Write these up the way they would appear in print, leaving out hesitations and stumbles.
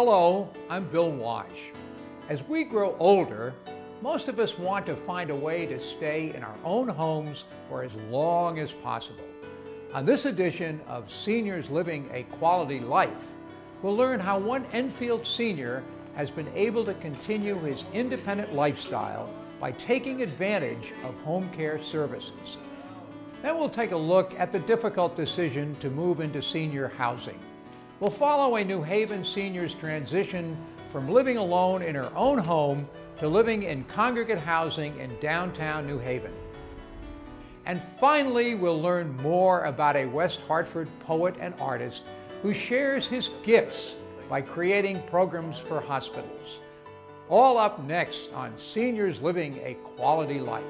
Hello, I'm Bill Wasch. As we grow older, most of us want to find a way to stay in our own homes for as long as possible. On this edition of Seniors Living a Quality Life, we'll learn how one Enfield senior has been able to continue his independent lifestyle by taking advantage of home care services. Then we'll take a look at the difficult decision to move into senior housing. We'll follow a New Haven senior's transition from living alone in her own home to living in congregate housing in downtown New Haven. And finally, we'll learn more about a West Hartford poet and artist who shares his gifts by creating programs for hospitals. All up next on Seniors Living a Quality Life.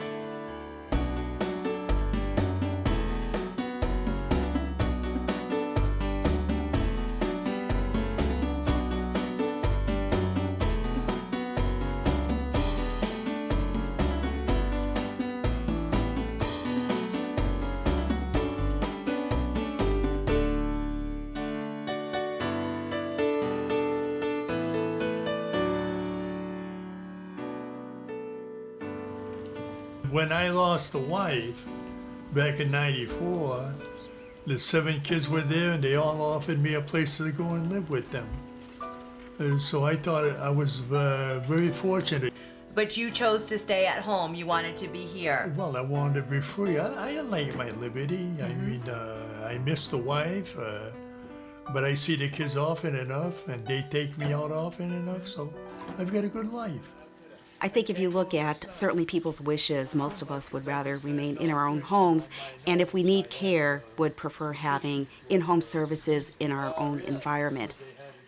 When I lost a wife back in '94, the 7 kids were there and they all offered me a place to go and live with them. So I thought I was very fortunate. But you chose to stay at home. You wanted to be here. Well, I wanted to be free. I like my liberty. I mean, I miss the wife, but I see the kids often enough and they take me out often enough, so I've got a good life. I think if you look at certainly people's wishes, most of us would rather remain in our own homes, and if we need care, would prefer having in-home services in our own environment.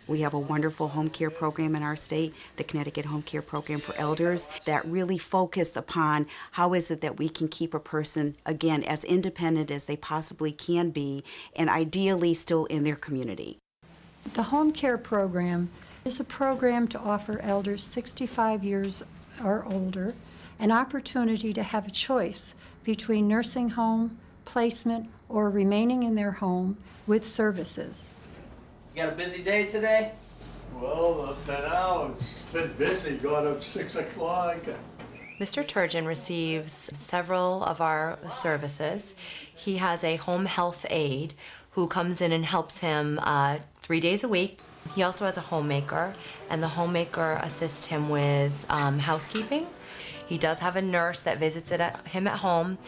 We have a wonderful home care program in our state, the Connecticut Home Care Program for Elders, that really focus upon how is it that we can keep a person, again, as independent as they possibly can be, and ideally still in their community. The home care program is a program to offer elders 65 years or older an opportunity to have a choice between nursing home, placement, or remaining in their home with services. You got a busy day today? Well, up to now, it's been busy. Got up 6 o'clock. Mr. Turgeon receives several of our services. He has a home health aide who comes in and helps him 3 days a week. He also has a homemaker, and the homemaker assists him with housekeeping. He does have a nurse that visits him at home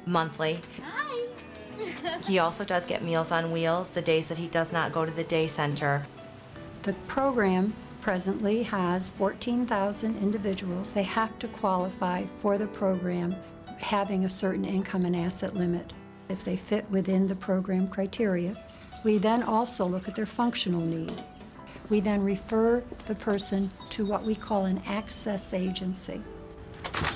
monthly. Hi. He also does get Meals on Wheels the days that he does not go to the day center. The program presently has 14,000 individuals. They have to qualify for the program having a certain income and asset limit. If they fit within the program criteria, we then also look at their functional need. We then refer the person to what we call an access agency.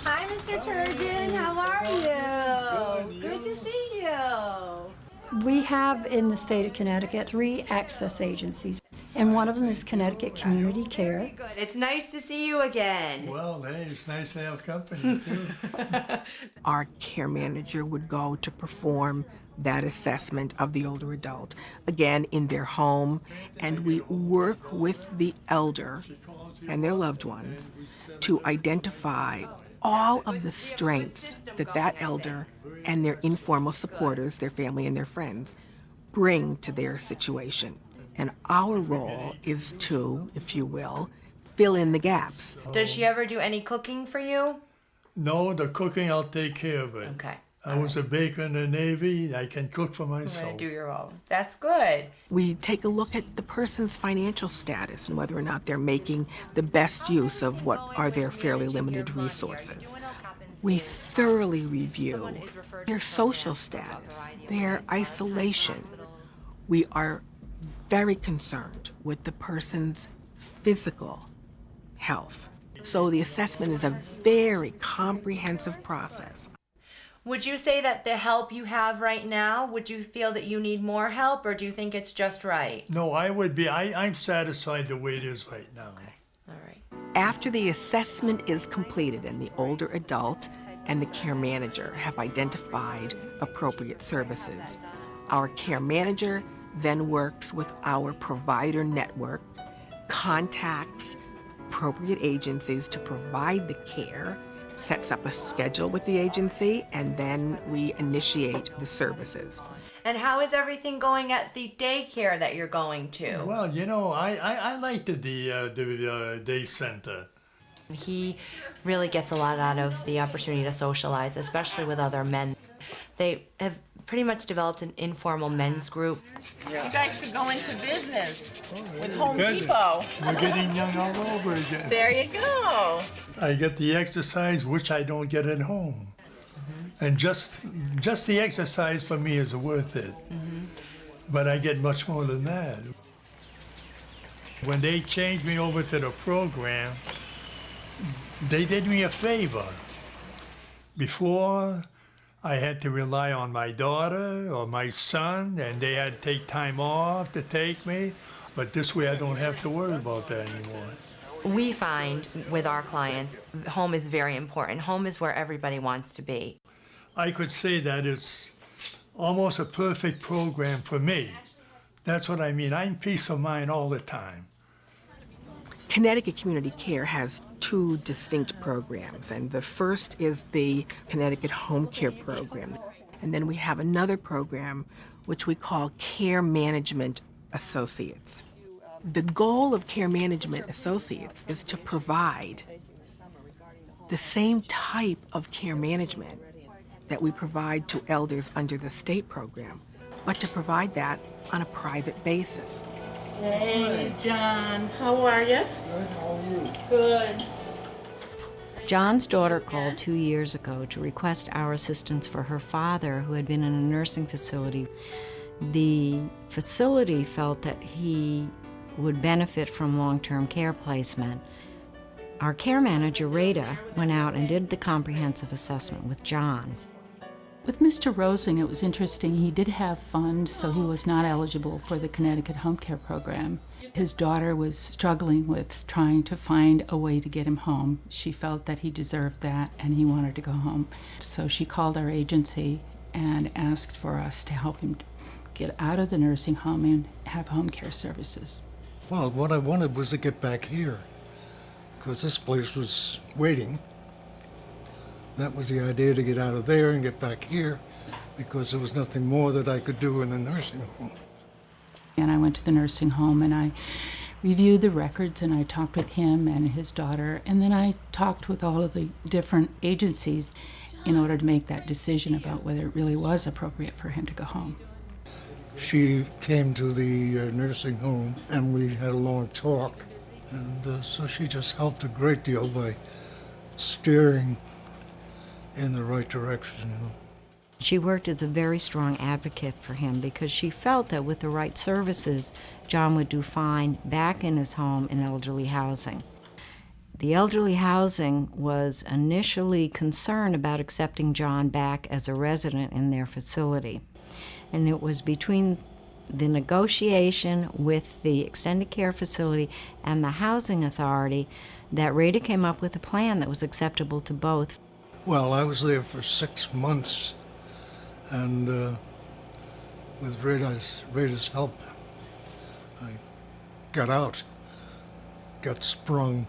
Hi, Mr. Turgeon. How are you? Good to see you. We have in the state of Connecticut 3 access agencies, and one of them is Connecticut Community Care. Good. It's nice to see you again. Well, hey, it's nice to have company, too. Our care manager would go to perform that assessment of the older adult, again, in their home, and we work with the elder and their loved ones to identify all of the strengths that that elder and their informal supporters, their family and their friends, bring to their situation. And our role is to, if you will, fill in the gaps. Does she ever do any cooking for you? No, the cooking, I'll take care of it. Okay. I was a baker in the Navy. I can cook for You're myself. gonna do your own. That's good. We take a look at the person's financial status and whether or not they're making the best use of what are their fairly limited resources. We thoroughly review their social status, their isolation. We are very concerned with the person's physical health. So the assessment is a very comprehensive process. Would you say that the help you have right now, would you feel that you need more help, or do you think it's just right? No, I'm satisfied the way it is right now. Okay, all right. After the assessment is completed and the older adult and the care manager have identified appropriate services, our care manager then works with our provider network, contacts appropriate agencies to provide the care, sets up a schedule with the agency, and then we initiate the services. And how is everything going at the daycare that you're going to? Well, you know, I liked the day center. He really gets a lot out of the opportunity to socialize, especially with other men. They have pretty much developed an informal men's group. You guys could go into business with Home Better. Depot. We're getting young all over again. There you go. I get the exercise, which I don't get at home. And just the exercise for me is worth it. But I get much more than that. When they changed me over to the program, they did me a favor. Before, I had to rely on my daughter or my son, and they had to take time off to take me. But this way, I don't have to worry about that anymore. We find with our clients, home is very important. Home is where everybody wants to be. I could say that it's almost a perfect program for me. That's what I mean. I'm peace of mind all the time. Connecticut Community Care has two distinct programs, and the first is the Connecticut Home Care Program. And then we have another program which we call Care Management Associates. The goal of Care Management Associates is to provide the same type of care management that we provide to elders under the state program, but to provide that on a private basis. Hey, John. How are you? Good. How are you? Good. John's daughter called 2 years ago to request our assistance for her father, who had been in a nursing facility. The facility felt that he would benefit from long-term care placement. Our care manager, Rada, went out and did the comprehensive assessment with John. With Mr. Rosing, it was interesting. He did have funds, so he was not eligible for the Connecticut Home Care Program. His daughter was struggling with trying to find a way to get him home. She felt that he deserved that and he wanted to go home. So she called our agency and asked for us to help him get out of the nursing home and have home care services. Well, what I wanted was to get back here because this place was waiting. That was the idea, to get out of there and get back here, because there was nothing more that I could do in the nursing home. And I went to the nursing home and I reviewed the records and I talked with him and his daughter, and then I talked with all of the different agencies in order to make that decision about whether it really was appropriate for him to go home. She came to the nursing home and we had a long talk, and so she just helped a great deal by steering in the right direction, you know. She worked as a very strong advocate for him because she felt that with the right services, John would do fine back in his home in elderly housing. The elderly housing was initially concerned about accepting John back as a resident in their facility. And it was between the negotiation with the extended care facility and the housing authority that Rada came up with a plan that was acceptable to both. Well, I was there for 6 months, and with Rada's help, I got out, got sprung.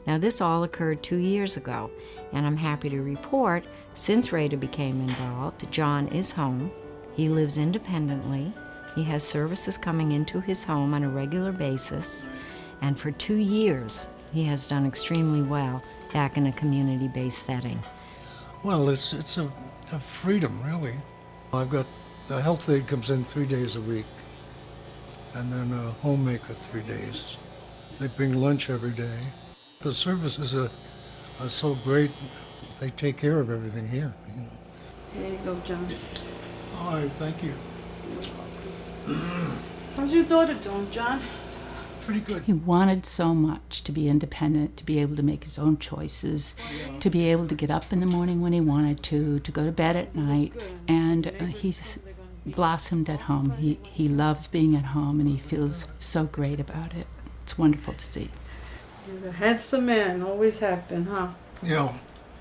Now, this all occurred 2 years ago, and I'm happy to report, since Rada became involved, John is home. He lives independently. He has services coming into his home on a regular basis, and for 2 years, he has done extremely well back in a community-based setting. Well, it's a freedom, really. I've got the health aide comes in 3 days a week, and then a homemaker 3 days. They bring lunch every day. The services are so great. They take care of everything here, you know. There you go, John. All right, thank you. How's your daughter doing, John? Pretty good. He wanted so much to be independent, to be able to make his own choices, to be able to get up in the morning when he wanted to go to bed at night, and he's blossomed at home. He loves being at home, and he feels so great about it. It's wonderful to see. You're a handsome man, always have been, huh? Yeah.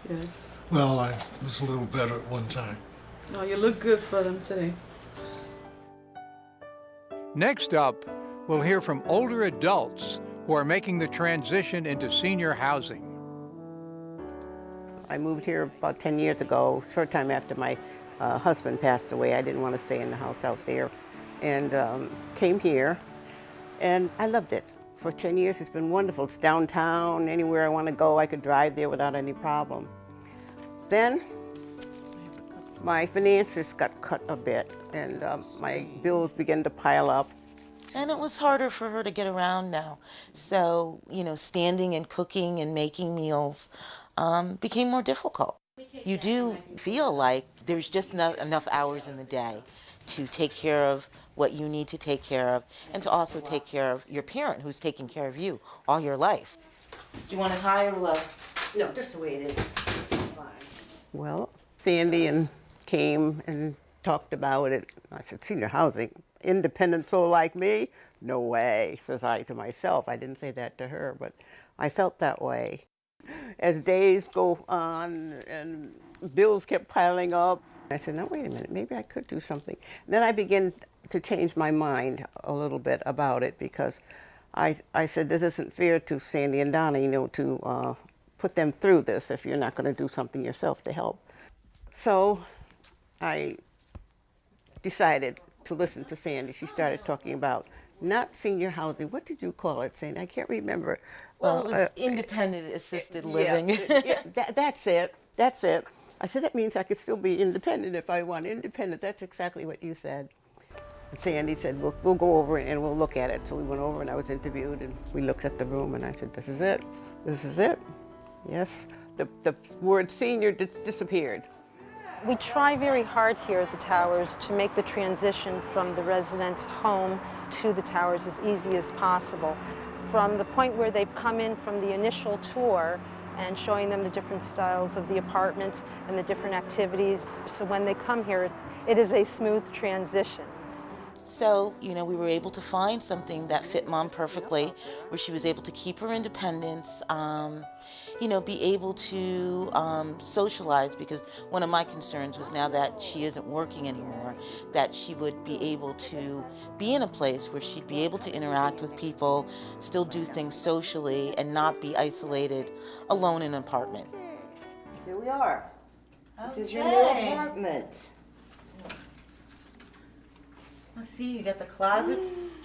Yes. Well, I was a little better at one time. No, you look good for them today. Next up, we'll hear from older adults who are making the transition into senior housing. I moved here about 10 years ago, short time after my husband passed away. I didn't want to stay in the house out there, and came here, and I loved it. For 10 years, it's been wonderful. It's downtown. Anywhere I want to go, I could drive there without any problem. Then my finances got cut a bit, and my bills began to pile up. And it was harder for her to get around now. So, standing and cooking and making meals became more difficult. You do feel like there's just not enough hours in the day to take care of what you need to take care of, and to also take care of your parent who's taking care of you all your life. Do you want it high or low? No, just the way it is. Fine. Well, Sandy came and talked about it. I said, senior housing, independent soul like me? No way, says I to myself. I didn't say that to her, but I felt that way. As days go on and bills kept piling up, I said, no, wait a minute, maybe I could do something. And then I began to change my mind a little bit about it, because I said, this isn't fair to Sandy and Donna, to put them through this if you're not going to do something yourself to help. So I decided to listen to Sandy. She started talking about not senior housing. What did you call it, Sandy? I can't remember. Well, it was independent assisted living. Yeah, that's it. That's it. I said, that means I could still be independent if I want independent. That's exactly what you said. And Sandy said, we'll go over and we'll look at it. So we went over and I was interviewed and we looked at the room and I said, this is it. This is it. Yes. The word senior disappeared. We try very hard here at the Towers to make the transition from the resident's home to the Towers as easy as possible. From the point where they've come in from the initial tour and showing them the different styles of the apartments and the different activities. So when they come here, it is a smooth transition. So, we were able to find something that fit Mom perfectly, where she was able to keep her independence, be able to socialize, because one of my concerns was, now that she isn't working anymore, that she would be able to be in a place where she'd be able to interact with people, still do things socially, and not be isolated alone in an apartment. Here we are. This is your new apartment. Let's see, you got the closets.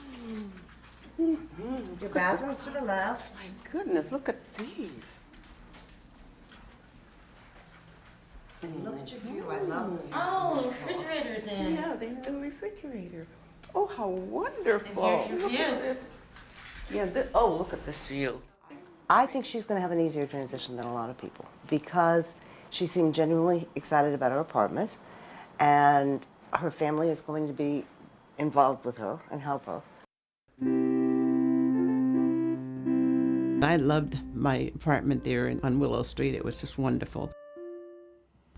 Your bathroom's to the left. My goodness, look at these. And look at your view. I love the view. Oh, refrigerator's in. Yeah, they have a refrigerator. Oh, how wonderful. And here's your Look view. at this. Yeah, look at this view. I think she's going to have an easier transition than a lot of people, because she seemed genuinely excited about her apartment, and her family is going to be involved with her and help her. I loved my apartment there on Willow Street. It was just wonderful.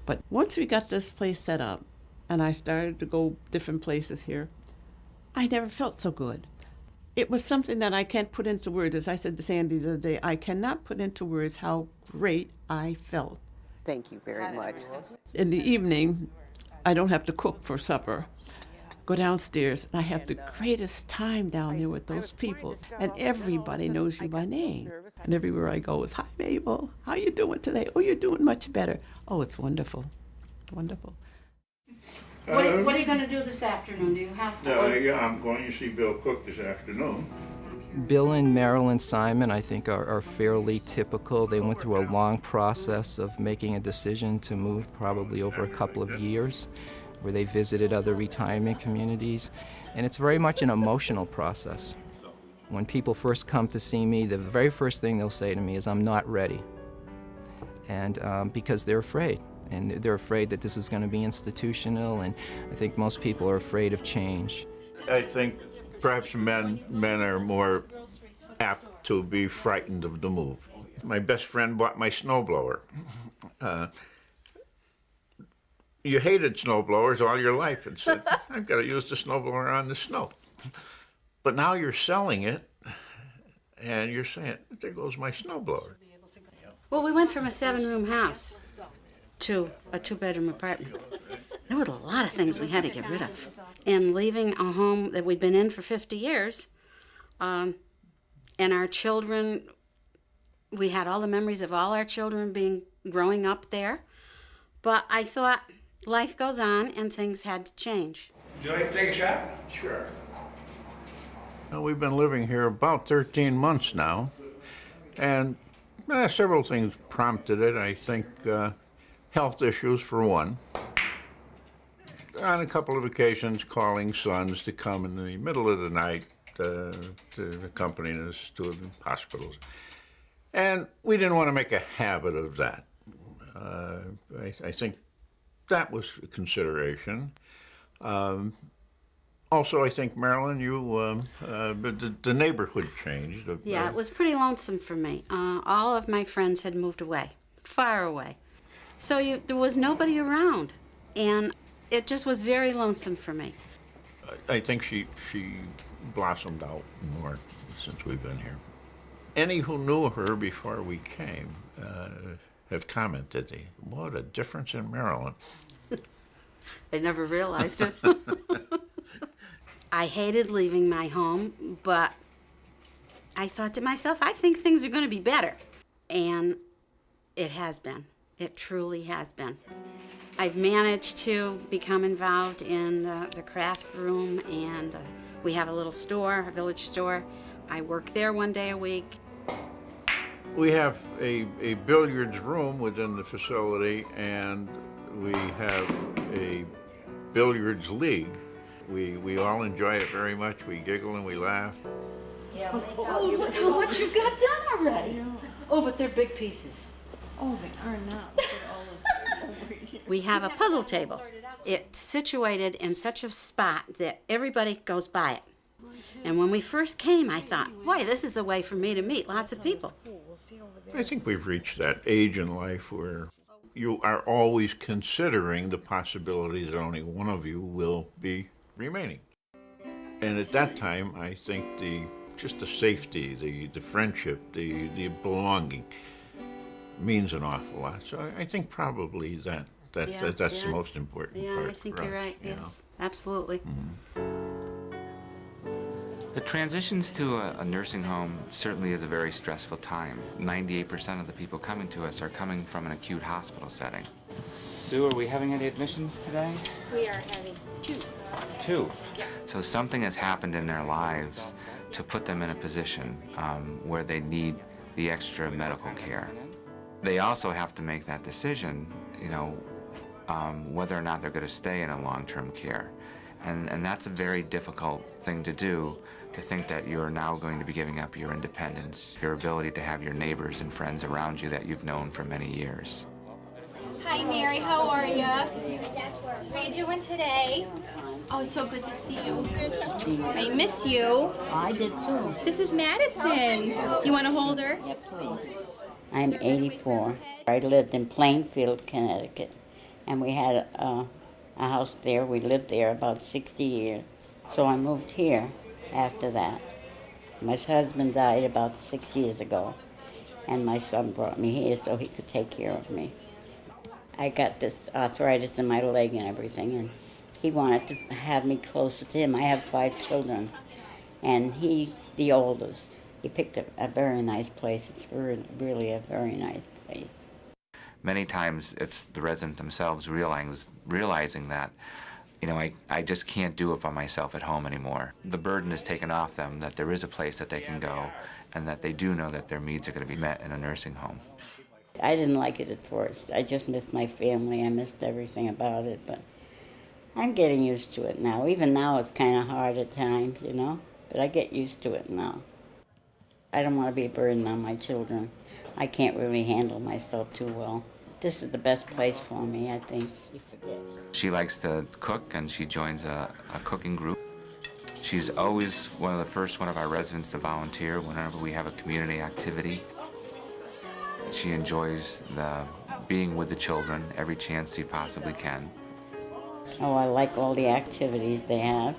But once we got this place set up and I started to go different places here, I never felt so good. It was something that I can't put into words. As I said to Sandy the other day, I cannot put into words how great I felt. Thank you very much. In the evening, I don't have to cook for supper. Go downstairs, and I have the greatest time down there with those people, and everybody knows you by name. And everywhere I go is, hi, Mabel, how you doing today? Oh, you're doing much better. Oh, it's wonderful, wonderful. What are you going to do this afternoon? Do you have to? Yeah, I'm going to see Bill Cook this afternoon. Bill and Marilyn Simon, I think, are fairly typical. They went through a long process of making a decision to move, probably over a couple of years, where they visited other retirement communities. And it's very much an emotional process. When people first come to see me, the very first thing they'll say to me is, I'm not ready. And because they're afraid. And they're afraid that this is going to be institutional, and I think most people are afraid of change. I think perhaps men are more apt to be frightened of the move. My best friend bought my snowblower. You hated snowblowers all your life and said, I've got to use the snowblower on the snow. But now you're selling it, and you're saying, there goes my snowblower. Well, we went from a 7-room house to a 2-bedroom apartment. There were a lot of things we had to get rid of. And leaving a home that we'd been in for 50 years, And our children, we had all the memories of all our children growing up there. But I thought life goes on and things had to change. Would you like to take a shot? Sure. Well, we've been living here about 13 months now, and several things prompted it. I think health issues for one. On a couple of occasions, calling sons to come in the middle of the night to accompany us to the hospitals. And we didn't want to make a habit of that. I think that was a consideration. Also, I think, Marilyn, the neighborhood changed. Yeah, it was pretty lonesome for me. All of my friends had moved away, far away. So there was nobody around, and it just was very lonesome for me. I think she blossomed out more since we've been here. Any who knew her before we came have commented, what a difference in Marilyn. I never realized it. I hated leaving my home, but I thought to myself, I think things are going to be better. And it has been. It truly has been. I've managed to become involved in the craft room, and we have a little store, a village store. I work there one day a week. We have a billiards room within the facility, and we have a billiards league. We all enjoy it very much. We giggle and we laugh. Oh, look how much you got done already. Oh, but they're big pieces. Oh, they are not. Look at all this over here. We have a puzzle table. It's situated in such a spot that everybody goes by it. And when we first came, I thought, boy, this is a way for me to meet lots of people. I think we've reached that age in life where you are always considering the possibility that only one of you will be remaining. And at that time, I think just the safety, the friendship, the belonging means an awful lot. So I think probably that's the most important part. Yeah, I think you're right. Yes, absolutely. The transitions to a nursing home certainly is a very stressful time. 98% of the people coming to us are coming from an acute hospital setting. Sue, are we having any admissions today? We are having 2. 2? Yeah. So something has happened in their lives to put them in a position where they need the extra medical care. They also have to make that decision, whether or not they're going to stay in a long-term care. And that's a very difficult thing to do, to think that you're now going to be giving up your independence, your ability to have your neighbors and friends around you that you've known for many years. Hi, Mary. How are you? How are you doing today? Oh, it's so good to see you. I miss you. I did too. This is Madison. You want to hold her? Yeah, please. I'm 84. I lived in Plainfield, Connecticut, and we had a house there. We lived there about 60 years. So I moved here after that. My husband died about 6 years ago, and my son brought me here so he could take care of me. I got this arthritis in my leg and everything, and he wanted to have me closer to him. I have 5 children, and he's the oldest. He picked a very nice place. It's really a very nice place. Many times it's the resident themselves realizing that, I just can't do it by myself at home anymore. The burden is taken off them, that there is a place that they can go, and that they do know that their needs are going to be met in a nursing home. I didn't like it at first. I just missed my family. I missed everything about it, but I'm getting used to it now. Even now it's kind of hard at times, but I get used to it now. I don't want to be a burden on my children. I can't really handle myself too well. This is the best place for me, I think. She likes to cook, and she joins a cooking group. She's always one of our residents to volunteer whenever we have a community activity. She enjoys being with the children every chance she possibly can. Oh, I like all the activities they have,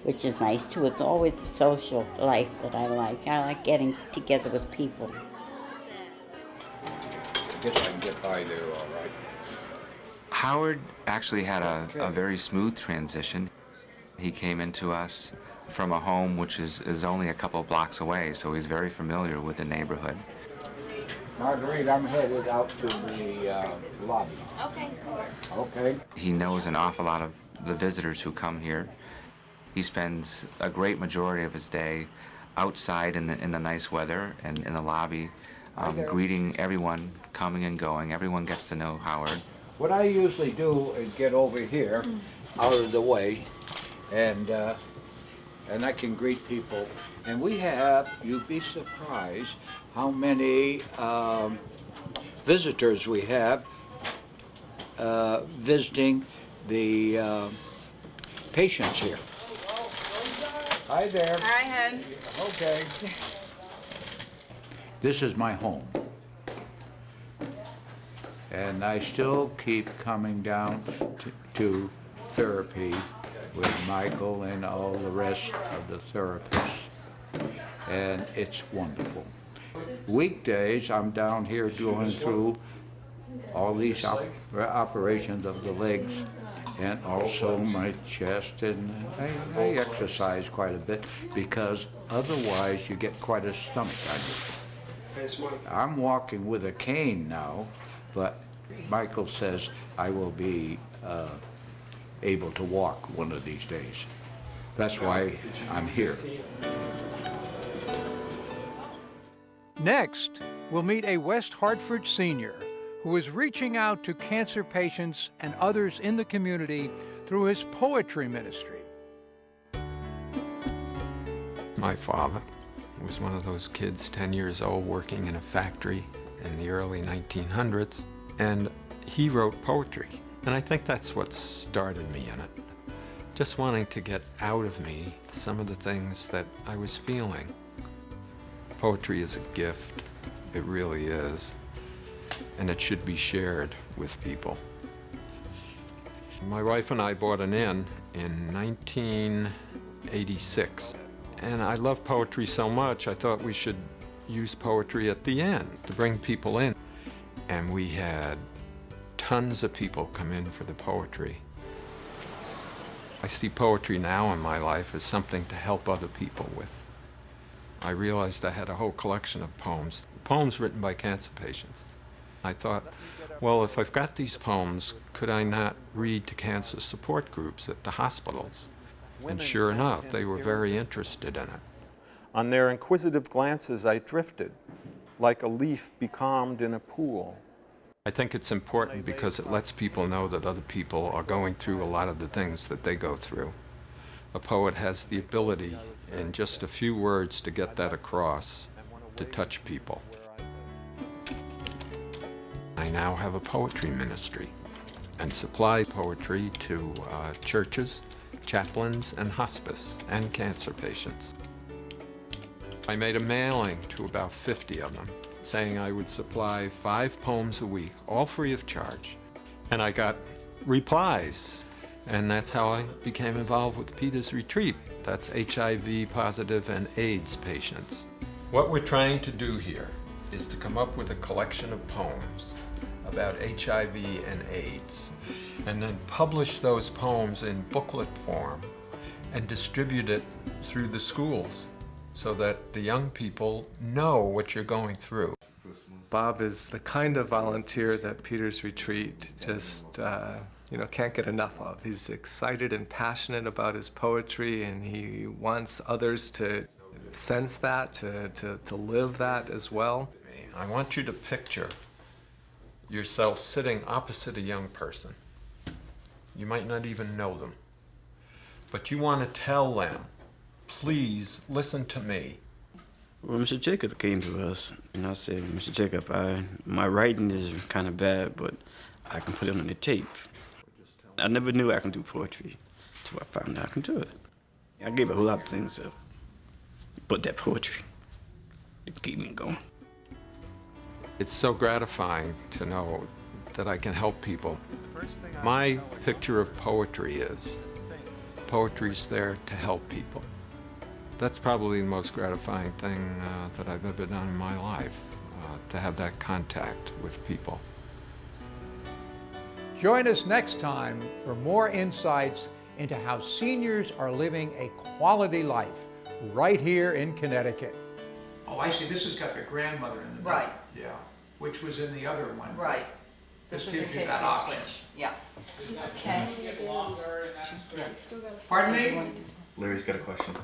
which is nice too. It's always the social life that I like. I like getting together with people. I guess I can get by there all right. Howard actually had a very smooth transition. He came into us from a home which is only a couple of blocks away, so he's very familiar with the neighborhood. Marguerite, I'm headed out to the lobby. Okay. Okay. He knows an awful lot of the visitors who come here. He spends a great majority of his day outside in the nice weather and in the lobby, greeting everyone coming and going. Everyone gets to know Howard. What I usually do is get over here, out of the way, and I can greet people. And we have, you'd be surprised how many visitors we have visiting the patients here. Hi there. Hi, Hen. Okay. This is my home. And I still keep coming down to therapy with Michael and all the rest of the therapists. And it's wonderful. Weekdays, I'm down here going through all these operations of the legs and also my chest, and I exercise quite a bit because otherwise you get quite a stomach on you. I'm walking with a cane now, but Michael says I will be able to walk one of these days. That's why I'm here. Next, we'll meet a West Hartford senior who is reaching out to cancer patients and others in the community through his poetry ministry. My father was one of those kids 10 years old working in a factory in the early 1900s, and he wrote poetry. And I think that's what started me in it. Just wanting to get out of me some of the things that I was feeling. Poetry is a gift, it really is, and it should be shared with people. My wife and I bought an inn in 1986, and I love poetry so much I thought we should use poetry at the inn to bring people in. And we had tons of people come in for the poetry. I see poetry now in my life as something to help other people with. I realized I had a whole collection of poems written by cancer patients. I thought, well, if I've got these poems, could I not read to cancer support groups at the hospitals? And sure enough, they were very interested in it. On their inquisitive glances, I drifted, like a leaf becalmed in a pool. I think it's important because it lets people know that other people are going through a lot of the things that they go through. A poet has the ability, in just a few words, to get that across, to touch people. I now have a poetry ministry and supply poetry to churches, chaplains, and hospice, and cancer patients. I made a mailing to about 50 of them, saying I would supply 5 poems a week, all free of charge. And I got replies, and that's how I became involved with Peter's Retreat. That's HIV positive and AIDS patients. What we're trying to do here is to come up with a collection of poems about HIV and AIDS, and then publish those poems in booklet form and distribute it through the schools so that the young people know what you're going through. Bob is the kind of volunteer that Peter's Retreat just can't get enough of. He's excited and passionate about his poetry, and he wants others to sense that, to live that as well. I want you to picture yourself sitting opposite a young person. You might not even know them, but you want to tell them, please listen to me. Well, Mr. Jacob came to us, and I said, Mr. Jacob, my writing is kind of bad, but I can put it on the tape. I never knew I can do poetry until I found out I can do it. I gave a whole lot of things up, but that poetry, it keep me going. It's so gratifying to know that I can help people. My picture of poetry is, poetry's there to help people. That's probably the most gratifying thing that I've ever done in my life, to have that contact with people. Join us next time for more insights into how seniors are living a quality life right here in Connecticut. Oh, I see. This has got the grandmother in the middle. Right. Yeah, which was in the other one. Right. This This is gives in you case that we option. switch. Yeah. Okay. Pardon me? Larry's got a question.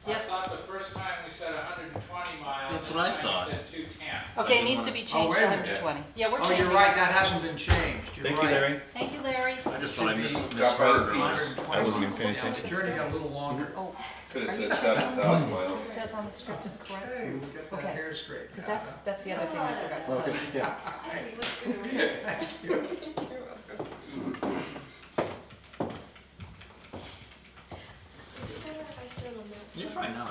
Yes. I thought the first time we said 120 miles. That's what I this time thought. we said 210. Okay, it needs to be changed to 120. Yeah, we're Oh, changing. you're right. That hasn't been changed. You're Thank right. you, Larry. Thank you, Larry. I just thought I Should be misheard. 120. I wasn't even paying Yeah, the attention. journey got a little longer. Oh. Could have Are you said sure 7,000 miles. It says on the script is correct? Hey, we got that Okay. hair straight. Because that's the other thing I forgot to tell you. Yeah. Thank you. You're fine now.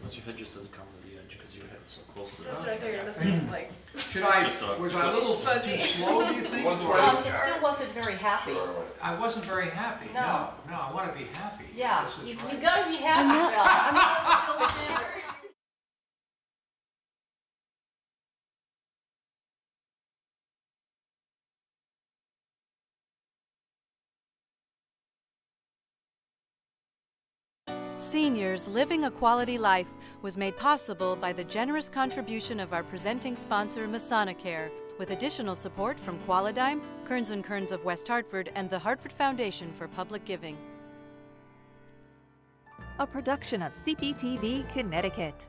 Unless your head just doesn't come to the edge because your head is so close to the edge. That's what I figured. It must be like. Should I, Just a was I a little fuzzy. too slow, do you think? It still wasn't very happy. I wasn't very happy. No. No, I want to be happy. Yeah, This is you right. gotta be happy, Bill. I'm not still there. Seniors Living a Quality Life was made possible by the generous contribution of our presenting sponsor, Masonacare, with additional support from Qualidime, Kearns & Kearns of West Hartford, and the Hartford Foundation for Public Giving. A production of CPTV Connecticut.